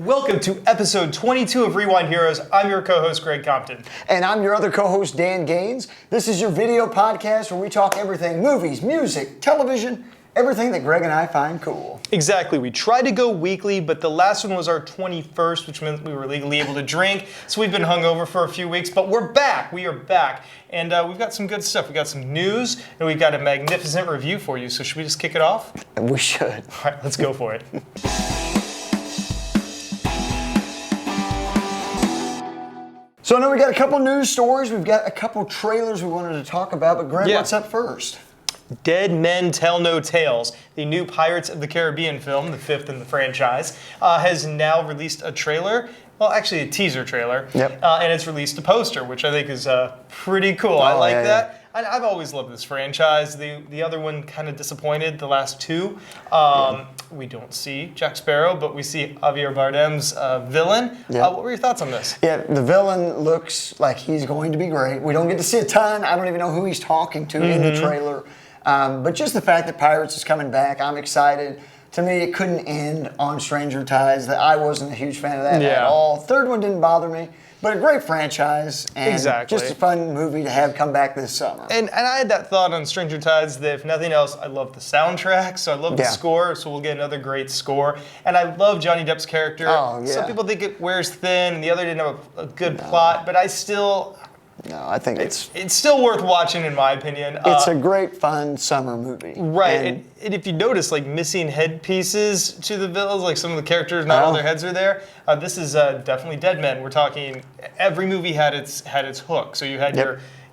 Welcome to episode 22 of Rewind Heroes. I'm your co-host, Greg Compton. And I'm your other co-host, Dan Gaines. This is your video podcast where we talk everything, movies, music, television, everything that Greg and I find cool. Exactly. We tried to go weekly, but the last one was our 21st, which meant we were legally able to drink. So we've been hungover for a few weeks, but we're back. We are back. And we've got some good stuff. We've got some news, and we've got a magnificent review for you. So should we just kick it off? We should. All right, let's go for it. So I know we got a couple news stories. We've got a couple trailers we wanted to talk about, but Greg, what's up first? Dead Men Tell No Tales, the new Pirates of the Caribbean film, the fifth in the franchise, has now released a trailer. Well, actually a teaser trailer. Yep. And it's released a poster, which I think is pretty cool. I like that. I've always loved this franchise. The other one kind of disappointed, the last two. We don't see Jack Sparrow, but we see Javier Bardem's villain. What were your thoughts on this? Yeah, the villain looks like he's going to be great. We don't get to see a ton. I don't even know who he's talking to in the trailer. But just the fact that Pirates is coming back, I'm excited. To me, it couldn't end on Stranger Tides. I wasn't a huge fan of that at all. Third one didn't bother me. But a great franchise, and just a fun movie to have come back this summer. And I had that thought on Stranger Tides that if nothing else, I love the soundtrack, so I love the score, so we'll get another great score. And I love Johnny Depp's character. Some people think it wears thin, and the other didn't have a good plot, but I still... No, I think it's still worth watching, in my opinion. It's a great, fun summer movie. Right, and if you notice, like, missing headpieces to the villains, like some of the characters, not all their heads are there. This is definitely Dead Men. We're talking, every movie had its hook. So you had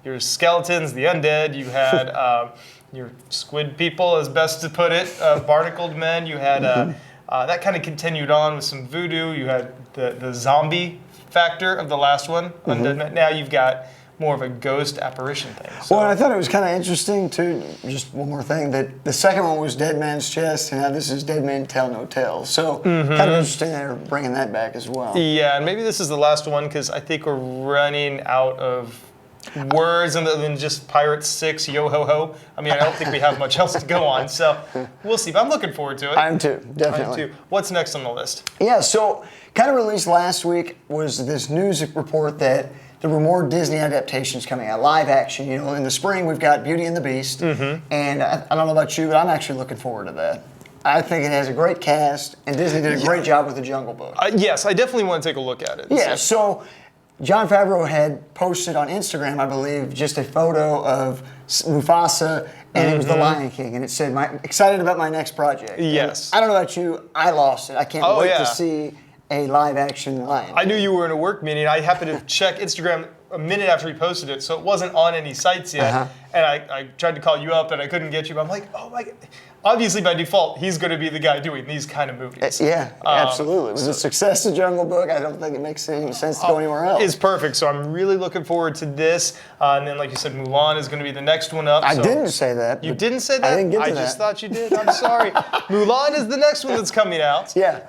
your skeletons, the undead, you had your squid people, as best to put it, barnacled men, you had, that kind of continued on with some voodoo, you had the zombie factor of the last one, Undead Men. Now you've got more of a ghost apparition thing. So. Well, I thought it was kind of interesting too, just one more thing, that the second one was Dead Man's Chest, and now this is Dead Men Tell No Tales. So kind of interesting they're bringing that back as well. Yeah, and maybe this is the last one because I think we're running out of words other than just Pirates 6, yo ho ho. I mean, I don't think we have much else to go on, so we'll see. But I'm looking forward to it. I am too, definitely. I am too. What's next on the list? Yeah, so kind of released last week was this news report that there were more Disney adaptations coming out, live action. You know, in the spring we've got Beauty and the Beast, and I don't know about you, but I'm actually looking forward to that. I think it has a great cast, and Disney did a great job with the Jungle Book. Yes, I definitely want to take a look at it. Yeah, so Jon Favreau had posted on Instagram, I believe, just a photo of Mufasa, and it was The Lion King, and it said, excited about my next project. Yes. And I don't know about you, I lost it. I can't wait to see a live-action Lion King. I knew you were in a work meeting. I happened to check Instagram a minute after he posted it, so it wasn't on any sites yet. And I tried to call you up, and I couldn't get you. But I'm like, oh my God. Obviously, by default, he's going to be the guy doing these kind of movies. Yeah, absolutely. With the success of Jungle Book, I don't think it makes any sense to go anywhere else. It's perfect, so I'm really looking forward to this. And then, like you said, Mulan is going to be the next one up. I didn't say that. You didn't say that? I didn't get to that. I just thought you did. I'm sorry. Mulan is the next one that's coming out. Yeah.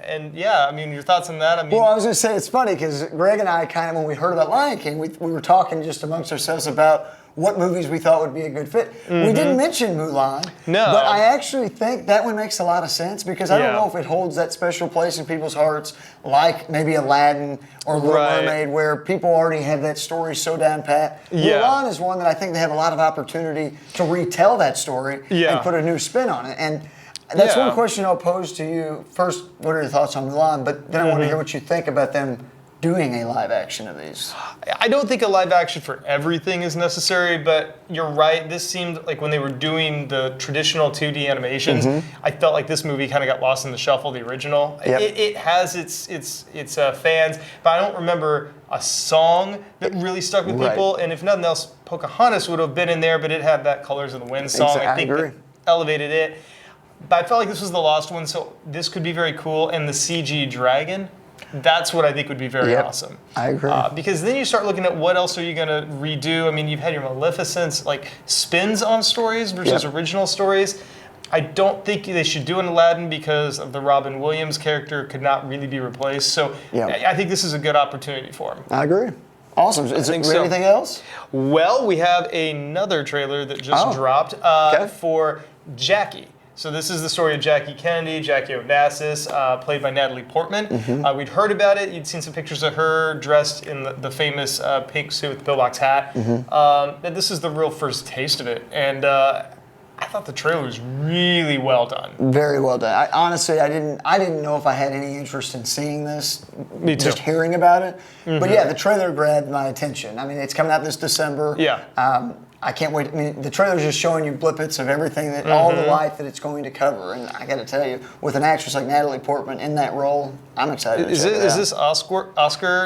And yeah, I mean, your thoughts on that? I mean, well, I was going to say, it's funny, because Greg and I kind of, when we heard about Lion King, we were talking just amongst ourselves about what movies we thought would be a good fit. We didn't mention Mulan, but I actually think that one makes a lot of sense, because I don't know if it holds that special place in people's hearts like maybe Aladdin or Little Mermaid, where people already have that story so down pat. Mulan is one that I think they have a lot of opportunity to retell that story and put a new spin on it. And that's one question I'll pose to you. First, what are your thoughts on Mulan? But then I want to hear what you think about them doing a live action of these. I don't think a live action for everything is necessary, but you're right. This seemed like when they were doing the traditional 2D animations, I felt like this movie kind of got lost in the shuffle, the original. It has its fans, but I don't remember a song that really stuck with people. And if nothing else, Pocahontas would have been in there, but it had that Colors of the Wind song. I think that elevated it. But I felt like this was the lost one, so this could be very cool. And the CG dragon, that's what I think would be very awesome. I agree. Because then you start looking at what else are you going to redo. I mean, you've had your Maleficent, like spins on stories versus original stories. I don't think they should do an Aladdin because of the Robin Williams character could not really be replaced. So I think this is a good opportunity for him. I agree. Awesome. Is there anything else? Well, we have another trailer that just dropped for Jackie. So this is the story of Jackie Kennedy, Jackie Onassis, played by Natalie Portman. We'd heard about it. You'd seen some pictures of her dressed in the famous pink suit with the pillbox hat. And this is the real first taste of it. And I thought the trailer was really well done. Very well done. Honestly, I didn't know if I had any interest in seeing this. Me too. Just hearing about it. But yeah, the trailer grabbed my attention. I mean, it's coming out this December. Yeah. I can't wait. I mean, the trailer's just showing you blippets of everything that all the life that it's going to cover. And I got to tell you, with an actress like Natalie Portman in that role, I'm excited. Is this Oscar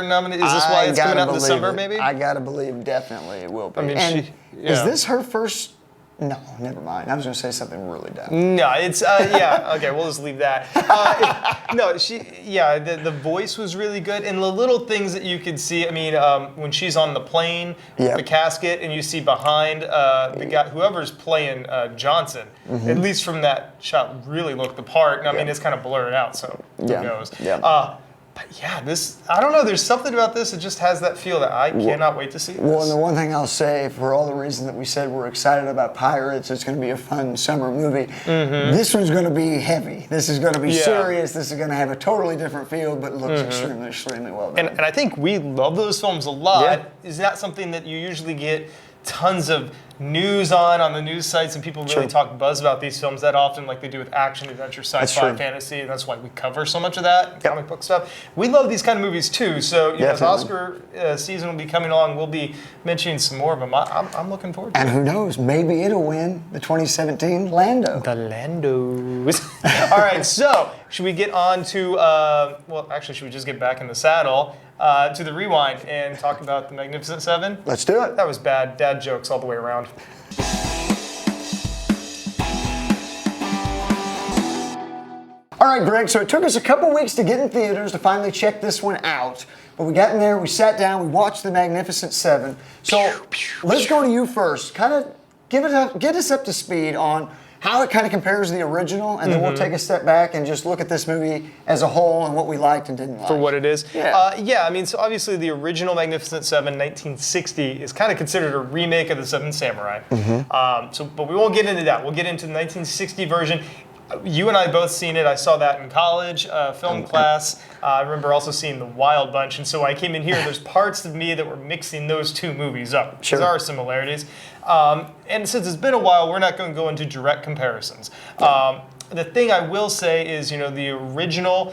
nominated? Is this why it's coming out in December? Maybe. I gotta believe definitely it will be. I mean, is this her first? No, never mind. I was going to say something really dumb. No, it's yeah. Okay, we'll just leave that. The voice was really good, and the little things that you could see. I mean, when she's on the plane, the casket, and you see behind the guy, whoever's playing Johnson. At least from that shot, really looked the part. And I mean, it's kind of blurred out, so who knows? Yeah. But yeah, I don't know. There's something about this that just has that feel that I cannot wait to see this. Well, and the one thing I'll say, for all the reasons that we said we're excited about Pirates, it's going to be a fun summer movie. This one's going to be heavy. This is going to be serious. This is going to have a totally different feel, but it looks extremely, extremely well done. And I think we love those films a lot. Is that something that you usually get tons of news on the news sites, and people really talk buzz about these films that often, like they do with action, adventure, sci-fi, fantasy, and that's why we cover so much of that comic book stuff. We love these kind of movies too, so as Oscar season will be coming along, we'll be mentioning some more of them. I'm looking forward to it. And who knows, maybe it'll win the 2017 Lando. The Landos. All right, so should we get on to, should we just get back in the saddle to the rewind and talk about the Magnificent Seven? Let's do it. That was bad. Dad jokes all the way around. All right, Greg, so it took us a couple weeks to get in theaters to finally check this one out. But we got in there, we sat down, we watched The Magnificent Seven. So let's go to you first. Kind of get us up to speed on how it kind of compares to the original, and then we'll take a step back and just look at this movie as a whole and what we liked and didn't like. For what it is? Yeah. I mean, so obviously the original Magnificent Seven, 1960, is kind of considered a remake of The Seven Samurai. But we won't get into that. We'll get into the 1960 version. You and I both seen it. I saw that in college, film class. I remember also seeing The Wild Bunch. And so when I came in here, there's parts of me that were mixing those two movies up. There are similarities. And since it's been a while, we're not going to go into direct comparisons. The thing I will say is, the original,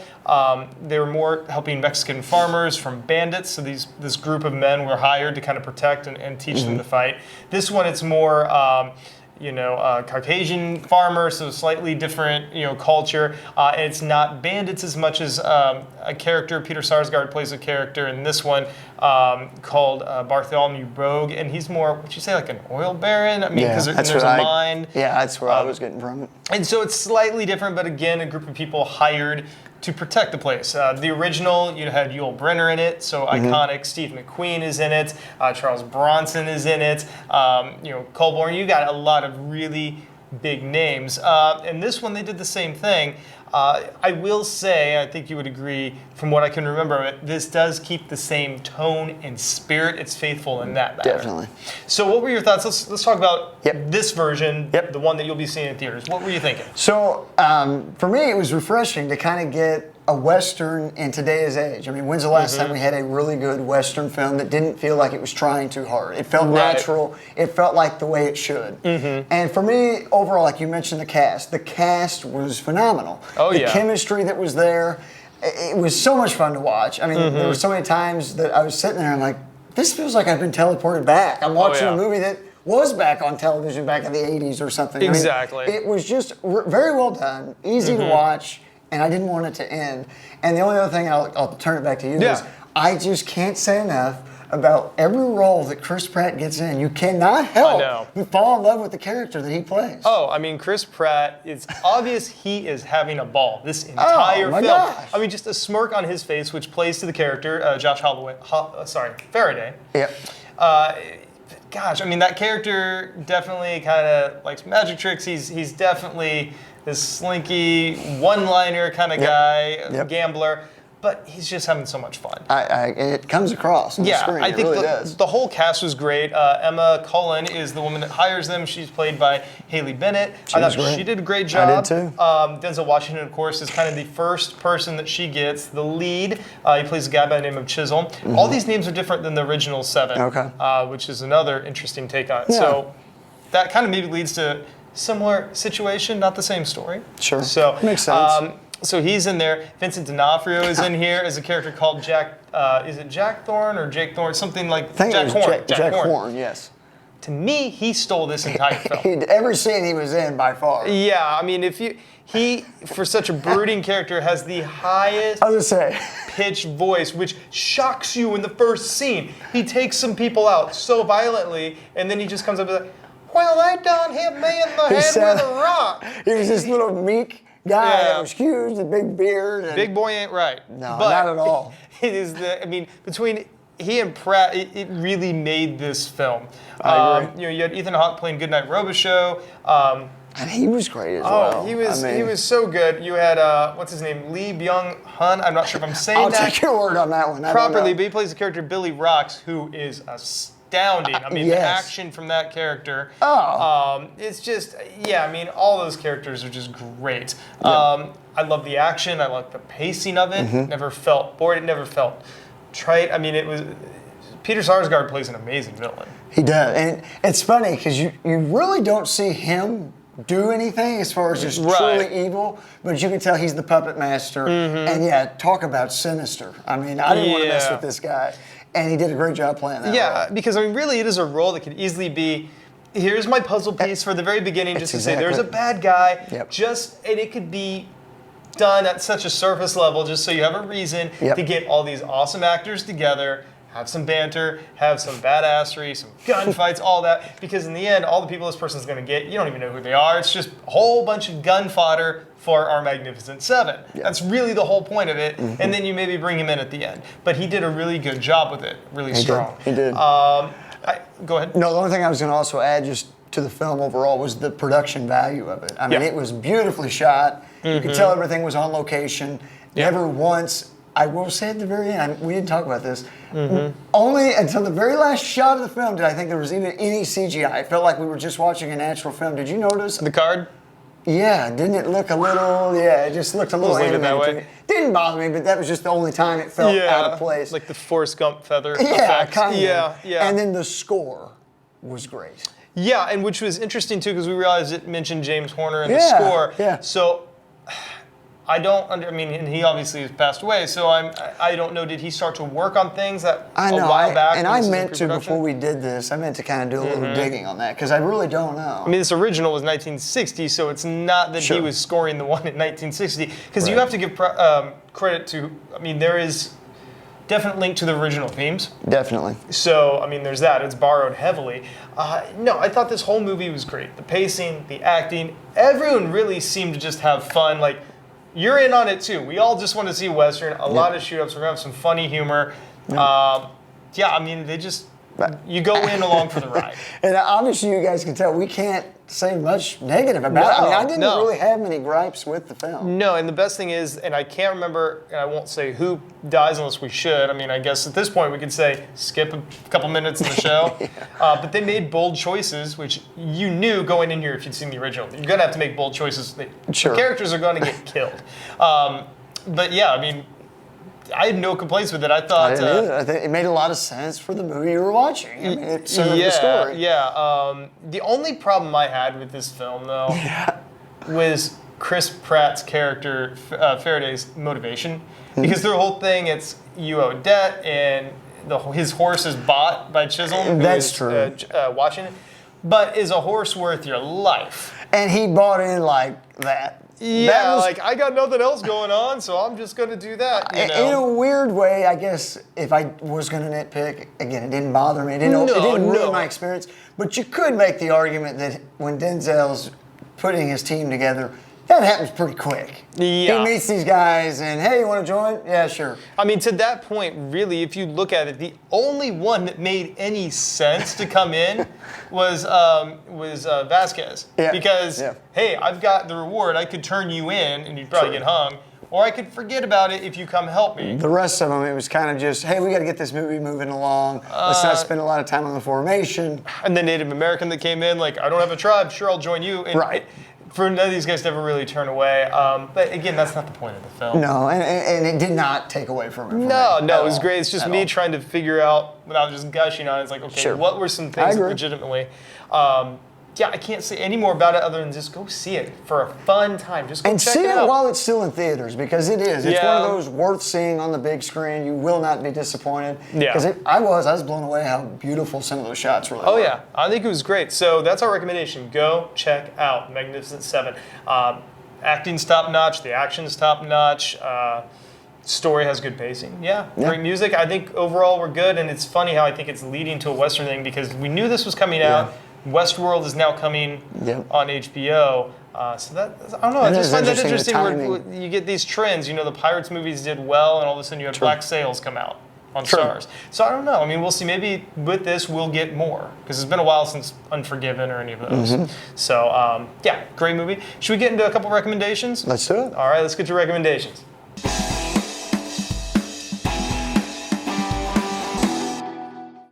they were more helping Mexican farmers from bandits. So this group of men were hired to kind of protect and teach them to fight. This one, it's more Caucasian farmer, so slightly different, culture. And it's not bandits as much as a character. Peter Sarsgaard plays a character in this one called Bartholomew Rogue, and he's more, would you say, like an oil baron? I mean, because there's a mine. Yeah, that's where I was getting from it. And so it's slightly different, but again, a group of people hired to protect the place. The original, you had Yul Brynner in it, so iconic. Steve McQueen is in it. Charles Bronson is in it. Colborne. You got a lot of really big names. And this one, they did the same thing. I will say, I think you would agree, from what I can remember, this does keep the same tone and spirit. It's faithful in that matter. Definitely. So what were your thoughts? Let's talk about this version, the one that you'll be seeing in theaters. What were you thinking? So for me, it was refreshing to kind of get a Western in today's age. I mean, when's the last time we had a really good Western film that didn't feel like it was trying too hard? It felt natural. It felt like the way it should. And for me, overall, like you mentioned, the cast was phenomenal. The chemistry that was there, it was so much fun to watch. I mean, there were so many times that I was sitting there and I'm like, this feels like I've been teleported back. I'm watching a movie that was back on television back in the 80s or something. Exactly. I mean, it was just very well done, easy to watch, and I didn't want it to end. And the only other thing, I'll turn it back to you, is I just can't say enough about every role that Chris Pratt gets in. You cannot help but fall in love with the character that he plays. Oh, I mean, Chris Pratt, it's obvious he is having a ball this entire film. Gosh. I mean, just a smirk on his face, which plays to the character, Josh Faraday. Yep. Gosh, I mean, that character definitely kind of likes magic tricks. He's definitely this slinky, one-liner kind of guy, gambler. but he's just having so much fun. It comes across on the screen. I think it really does. The whole cast was great. Emma Cullen is the woman that hires them. She's played by Haley Bennett. I thought she did a great job. I did too. Denzel Washington, of course, is kind of the first person that she gets. The lead, he plays a guy by the name of Chisholm. All these names are different than the original 7, which is another interesting take on it. Yeah. So that kind of maybe leads to similar situation, not the same story. Sure. So makes sense. So he's in there. Vincent D'Onofrio is in here as a character called Jack. Is it Jack Thorne or Jake Thorne? Something like Jack Horn. Jack Horn, yes. To me, he stole this entire film. Every scene he was in, by far. Yeah, I mean, he for such a brooding character has the highest pitched voice, which shocks you in the first scene. He takes some people out so violently, and then he just comes up with like, "Well, they done hit me in the head with a rock." He was this little meek guy that was huge, the big beard. And big boy ain't right. No, not at all. It is between he and Pratt, it really made this film. I agree. You had Ethan Hawke playing Goodnight Robichaux. And he was great as well. He was so good. You had what's his name, Lee Byung-hun. I'm not sure if I'm saying that. I'll take your word on that one. Properly, but he plays the character Billy Rocks, who is astounding. I mean, the action from that character. It's just, all those characters are just great. I love the action. I like the pacing of it. Never felt bored. It never felt trite. I mean, it was. Peter Sarsgaard plays an amazing villain. He does, and it's funny because you really don't see him do anything as far as just truly evil, but you can tell he's the puppet master. And talk about sinister. I mean, I didn't want to mess with this guy, and he did a great job playing that. Yeah, because I mean, really, it is a role that could easily be. Here's my puzzle piece for the very beginning, just to say there's a bad guy. And it could be done at such a surface level, just so you have a reason to get all these awesome actors together. Have some banter, have some badassery, some gunfights, all that. Because in the end, all the people this person's going to get, you don't even know who they are. It's just a whole bunch of gun fodder for our Magnificent Seven. That's really the whole point of it. And then you maybe bring him in at the end. But he did a really good job with it, really strong. He did. Go ahead. No, the only thing I was going to also add just to the film overall was the production value of it. I mean, it was beautifully shot. You could tell everything was on location. Never once... I will say at the very end, we didn't talk about this, only until the very last shot of the film did I think there was even any CGI. It felt like we were just watching a natural film. Did you notice? The card? Yeah, didn't it look a little, it just looked a little animated that way. to me. Didn't bother me, but that was just the only time it felt out of place. Like the Forrest Gump feather effect. Kind of. Yeah. And then the score was great. Yeah, and which was interesting too, because we realized it mentioned James Horner in the score. Yeah. So I don't and he obviously has passed away, so I don't know, did he start to work on things a while back? And I meant to, before we did this, I meant to kind of do a little digging on that, because I really don't know. I mean, this original was 1960, so it's not that he was scoring the one in 1960, because you have to give credit to, there is definite link to the original themes. Definitely. So, there's that. It's borrowed heavily. No, I thought this whole movie was great. The pacing, the acting, everyone really seemed to just have fun. Like, you're in on it too. We all just want to see Western, a lot of shoot-ups. We're going to have some funny humor. They just, you go in along for the ride. And obviously you guys can tell we can't say much negative about it. I didn't really have many gripes with the film. No, and the best thing is, and I can't remember, and I won't say who dies unless we should. I guess at this point we could say skip a couple minutes in the show. But they made bold choices, which you knew going in here if you'd seen the original. You're going to have to make bold choices. The characters are going to get killed. But yeah, I had no complaints with it. I thought I think it made a lot of sense for the movie you were watching. It served the story. Yeah. The only problem I had with this film, though, was Chris Pratt's character, Faraday's motivation. Because their whole thing, it's you owe debt, and his horse is bought by Chisholm. That's true. Washington. But is a horse worth your life? And he bought in like that. Yeah, I got nothing else going on, so I'm just going to do that. In a weird way, I guess, if I was going to nitpick, again, it didn't bother me. It didn't ruin my experience. But you could make the argument that when Denzel's putting his team together, that happens pretty quick. Yeah. He meets these guys and, hey, you want to join? Yeah, sure. To that point, really, if you look at it, the only one that made any sense to come in was Vasquez. Yeah. Because, hey, I've got the reward. I could turn you in, and you'd probably get hung. or I could forget about it if you come help me. The rest of them, it was kind of just, hey, we got to get this movie moving along. Let's not spend a lot of time on the formation. And the Native American that came in, like, I don't have a tribe, sure, I'll join you. And right. For none of these guys to ever really turn away. But again, that's not the point of the film. No, and it did not take away from it. No, it was great. It's just me trying to figure out, without just gushing on it, it's like, okay, what were some things legitimately? Yeah, I can't say any more about it other than just go see it for a fun time. Just go check it out. And see it while it's still in theaters, because it is. It's one of those worth seeing on the big screen. You will not be disappointed. Yeah. Because I was blown away how beautiful some of those shots really were. Oh yeah, I think it was great. So that's our recommendation. Go check out Magnificent Seven. Acting's top notch. The action's top notch. Story has good pacing. Yeah, great music. I think overall we're good, and it's funny how I think it's leading to a Western thing because we knew this was coming out. Westworld is now coming on HBO. So that, I don't know, I just find that interesting where you get these trends. You know, the Pirates movies did well, and all of a sudden you have Black Sails come out on Stars. So I don't know. I mean, we'll see. Maybe with this we'll get more because it's been a while since Unforgiven or any of those. So, yeah, great movie. Should we get into a couple recommendations? Let's do it. All right, let's get to recommendations.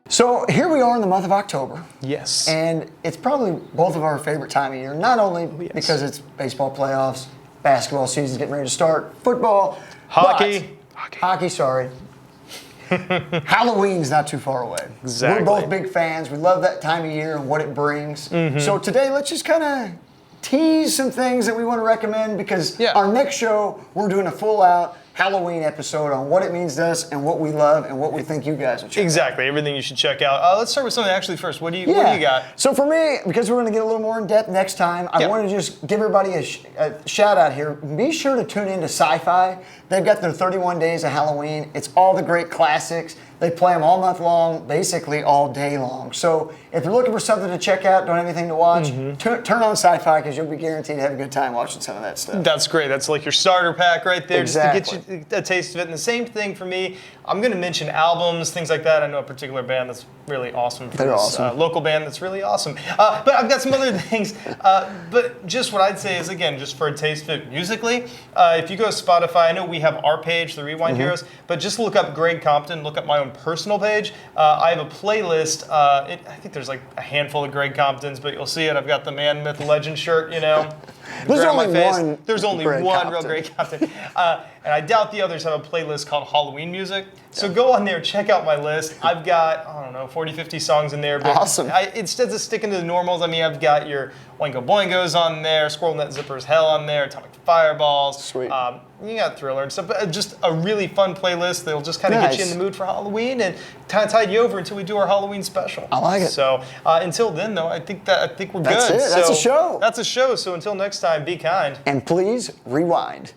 So here we are in the month of October. Yes. And it's probably both of our favorite time of year, not only because it's baseball playoffs, basketball season's getting ready to start, football, hockey, sorry. Halloween's not too far away. Exactly. We're both big fans. We love that time of year and what it brings. So today, let's just kind of tease some things that we want to recommend because our next show, we're doing a full-out Halloween episode on what it means to us and what we love and what we think you guys will check out. Everything you should check out. Let's start with something actually first. What do you got? So for me, because we're going to get a little more in depth next time, I want to just give everybody a shout out here. Be sure to tune in to Sci-Fi. They've got their 31 days of Halloween. It's all the great classics. They play them all month long, basically all day long. So if you're looking for something to check out, don't have anything to watch, turn on Sci-Fi because you'll be guaranteed to have a good time watching some of that stuff. That's great. That's like your starter pack right there, just to get you a taste of it. And the same thing for me, I'm going to mention albums, things like that. I know a particular band that's really awesome. They're awesome. Local band that's really awesome. But I've got some other things. But just what I'd say is, again, just for a taste of it musically, if you go to Spotify, I know we have our page, The Rewind Heroes, but just look up Greg Compton, look up my own personal page. I have a playlist. I think there's like a handful of Greg Comptons, but you'll see it. I've got the Man, Myth, Legend shirt, you know. There's only one. There's only one real Greg Compton. And I doubt the others have a playlist called Halloween Music. So go on there, check out my list. I've got, I don't know, 40, 50 songs in there. But awesome. Instead of sticking to the normals, I mean, I've got your Oingo Boingos on there, Squirrel Nut Zippers Hell on there, Atomic Fireballs. Sweet. You got Thriller and stuff. But just a really fun playlist that'll just kind of get you in the mood for Halloween and kind of tide you over until we do our Halloween special. I like it. So until then, though, I think we're good. That's it. That's a show. That's a show. So until next time, be kind. And please rewind.